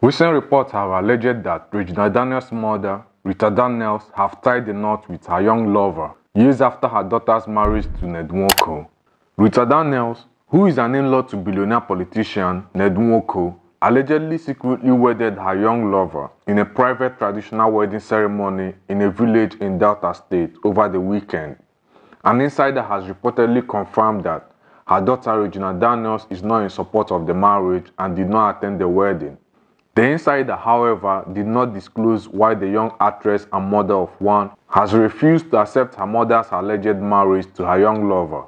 Recent reports have alleged that Regina Daniels' mother, Rita Daniels, have tied the knot with her young lover years after her daughter's marriage to Ned Nwoko. Rita Daniels, who is an in-law to billionaire politician Ned Nwoko, allegedly secretly wedded her young lover in a private traditional wedding ceremony in a village in Delta State over the weekend. An insider has reportedly confirmed that her daughter Regina Daniels is not in support of the marriage and did not attend the wedding. The insider, however, did not disclose why the young actress and mother of one has refused to accept her mother's alleged marriage to her young lover.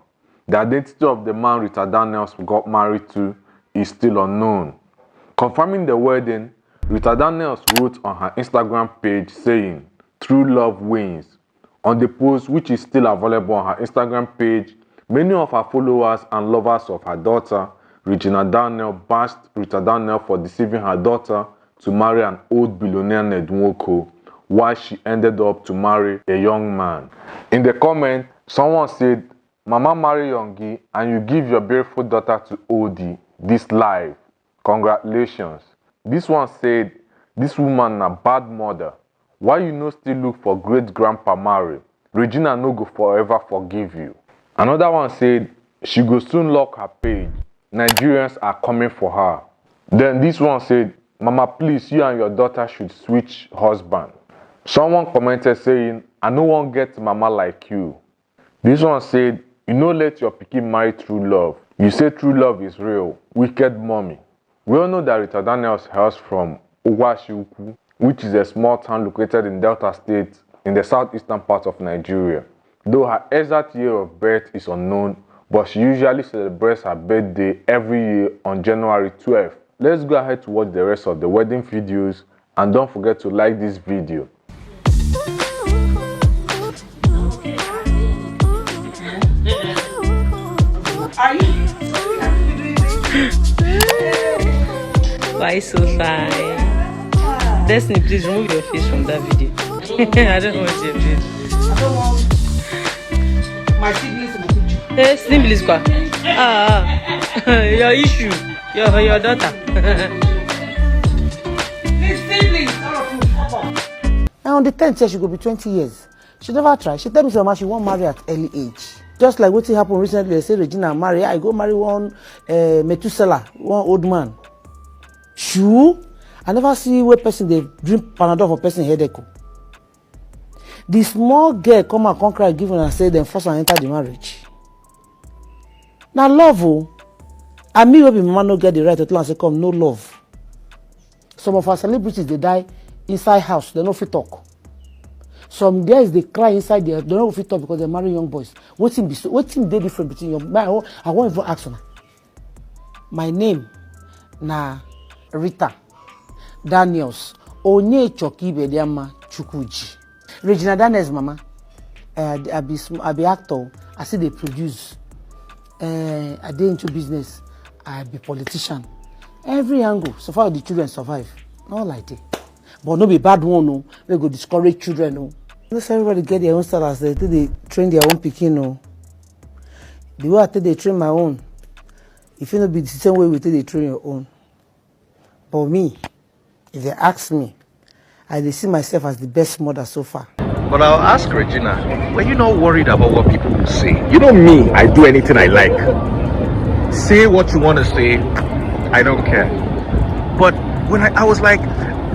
The identity of the man Rita Daniels got married to is still unknown. Confirming the wedding, Rita Daniels wrote on her Instagram page saying, "True love wins." On the post, which is still available on her Instagram page, many of her followers and lovers of her daughter, Regina Daniels, bashed Rita Daniels for deceiving her daughter to marry an old billionaire Ned Nwoko, while she ended up to marry a young man. In the comment, someone said, "Mama marry Yongi and you give your beautiful daughter to Odi. This live. Congratulations." This one said, "This woman a bad mother. Why you no still look for great grandpa marry? Regina no go forever forgive you." Another one said, "She go soon lock her page. Nigerians are coming for her." Then this one said, "Mama, please, you and your daughter should switch husband." Someone commented saying, "I no one get mama like you." This one said, "You no let your pikin marry true love. You say true love is real. Wicked mommy." We all know that Rita Daniels hails from Ugwashiukwu, which is a small town located in Delta State in the southeastern part of Nigeria. Though her exact year of birth is unknown, but she usually celebrates her birthday every year on January 12th. Let's go ahead to watch the rest of the wedding videos, and don't forget to like this video. Are you? Why so fine? Destiny, please remove your face from that video. I don't want your face. I don't want my siblings in the picture. Hey, siblings, quoi? Your issue, your daughter. These siblings, all of you, fuck off. And on the 10th year, she go be 20 years. She never try. She tell me so much she won't marry at early age. Just like what happened recently, they say Regina marry. I go marry one Methuselah, one old man. Shoo! I never see where person they drink Panadol for person headache. The small girl come and come cry, give and say them force and enter the marriage. Now love, oh, and me will be mama no get the right to tell and say come no love. Some of our celebrities they die inside house, they no fit talk. Some girls they cry inside there, they no fit talk because they marry young boys. What thing they different between your? I won't even ask her. My name na Rita Daniels Onye Choki Bediama Chukwuji. Regina Daniels mama. I be actor. I see they produce. I dey into business. I be politician. Every angle, so far the children survive. Not like that. But no be bad one, no. They go discourage children, no. Let everybody get their own style as they train their own pikin, no. The way I take they train my own, if you not be the same way we take they train your own. But me, if they ask me, I see myself as the best mother so far. But I'll ask Regina, were you not worried about what people will say? You know me, I do anything I like. Say what you want to say, I don't care. But when I was like,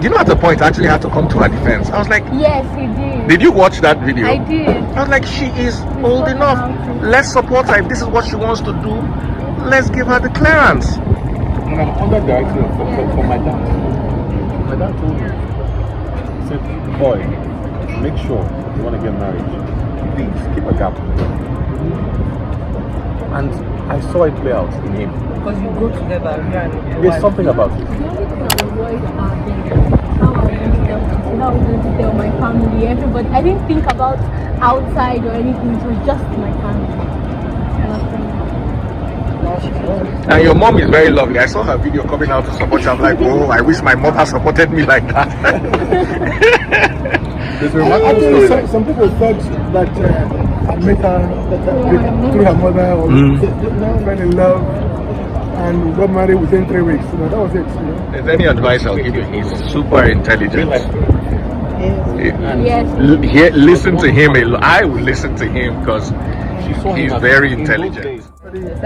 you know, at the point I actually had to come to her defense. I was like, yes, he did. Did you watch that video? I did. I was like, she is old enough. Let's support her. If this is what she wants to do, let's give her the clearance. And I'm under the idea for my dad. My dad told me, he said, "Boy, make sure you want to get married. Please keep a gap." And I saw it play out in him. Because you go together, There's something about it. The only thing I was worried about is how I was going to tell my family, everybody. I didn't think about outside or anything. It was just my family. And your mom is very lovely. I saw her video coming out to support you. I'm like, oh, I wish my mother supported me like that. There's a remarkable story. Some people thought that I met her through her mother or not in love. and we got married within 3 weeks. You know, that was it. You know? There's any advice I'll give you? He's super intelligent. Yes. Listen to him. I will listen to him because he's very intelligent.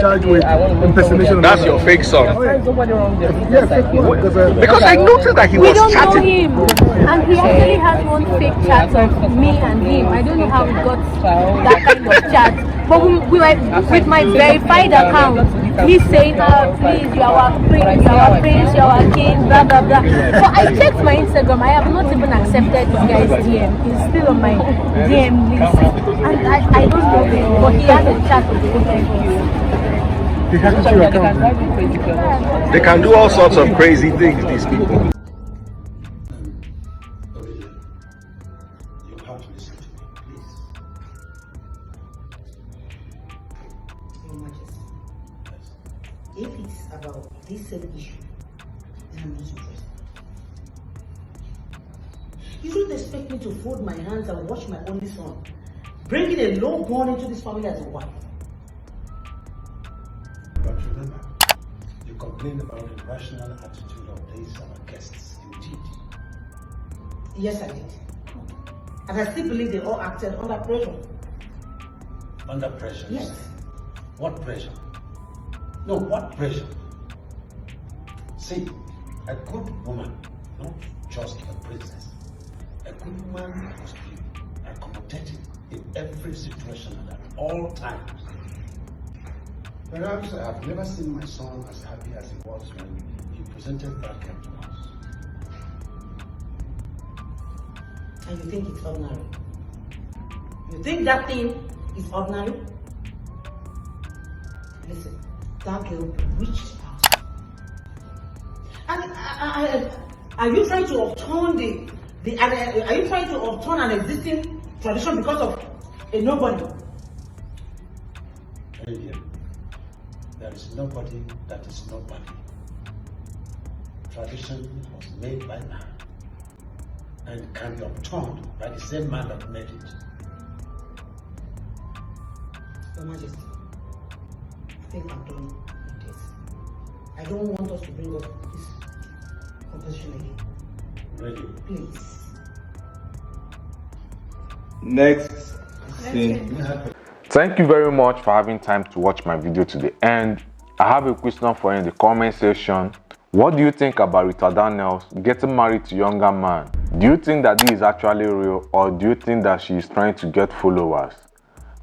Charged with impersonation. That's your fake son. Yeah, fake one. Because I noticed that he We was don't know chatting. him, and he actually has one fake chat of me and him. I don't know how we got that kind of chat. But we were with my verified account. He's saying, please, you are our prince, you are our king, blah blah blah. So I checked my Instagram. I have not even accepted this guy's DM. He's still on my DM list, and I don't know him, but he has a chat with people. He has your account. They can do all sorts of crazy things, these people. You have to listen to me, please. Your Majesty, if it's about this same issue, then I'm not interested. You don't expect me to fold my hands and watch my only son bringing a low-born into this family as a wife. But remember, you complained about the irrational attitude of these our guests. You did. Yes, I did. And I still believe they all acted under pressure. Under pressure? Yes. What pressure? No, what pressure? See, a good woman, not just a princess. A good woman must be accommodating in every situation and at all times. Perhaps I have never seen my son as happy as he was when he presented Bracken to us. And you think it's ordinary? You think that thing is ordinary? Listen, that girl bewitched us. And are you trying to upturn are you trying to upturn an existing tradition because of a nobody? Olivia, there is nobody that is nobody. Tradition was made by man and can be upturned by the same man that made it. Your Majesty, I think I'm done with this. I don't want us to bring up this conversation again. Really? Please. Next scene. Thank you very much for having time to watch my video to the end. I have a question for you in the comment section. What do you think about Rita Daniels getting married to a younger man? Do you think that this is actually real, or do you think that she is trying to get followers?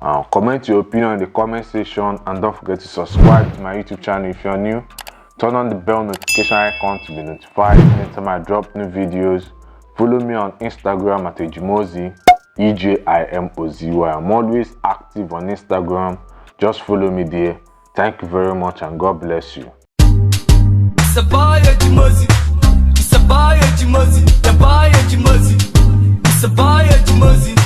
Comment your opinion in the comment section, and don't forget to subscribe to my YouTube channel if you're new. Turn on the bell notification icon to be notified anytime I drop new videos. Follow me on Instagram at Ejimozi, EJIMOZY. I'm always active on Instagram. Just follow me there. Thank you very much, and God bless you. It's a boy Ejimozi. It's a boy Ejimozi. The boy Ejimozi. It's a boy Ejimozi.